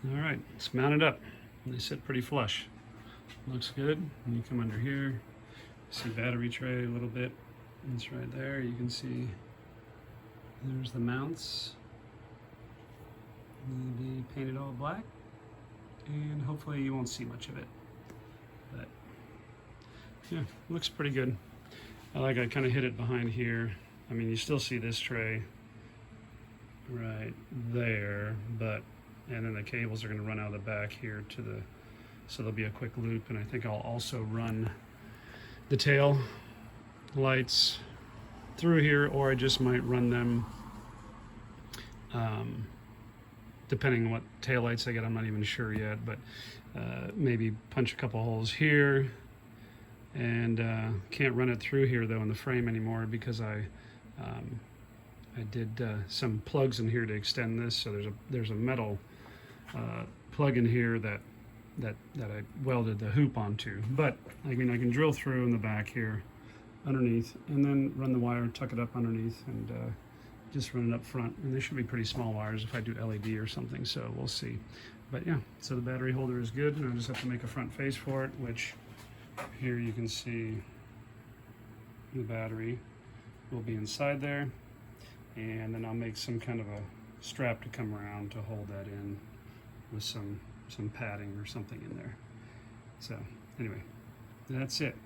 All right, it's mounted up. They sit pretty flush. Looks good. And you come under here, see battery tray a little bit. It's right there. You can see there's the mounts. They'll be painted all black, and hopefully you won't see much of it. But yeah, looks pretty good. I kind of hid it behind here. I mean, you still see this tray right there, but and then the cables are going to run out of the back here to the, so there'll be a quick loop, and I think I'll also run the tail lights through here, or I just might run them depending on what tail lights I get. I'm not even sure yet, but maybe punch a couple holes here, and can't run it through here though in the frame anymore because I did some plugs in here to extend this. So there's a metal plug in here that I welded the hoop onto. But I mean, I can drill through in the back here underneath, and then run the wire, tuck it up underneath, and just run it up front. And they should be pretty small wires if I do LED or something, so we'll see. But yeah, so the battery holder is good, and I just have to make a front face for it, which here you can see the battery will be inside there. And then I'll make some kind of a strap to come around to hold that in with some padding or something in there. So anyway, that's it.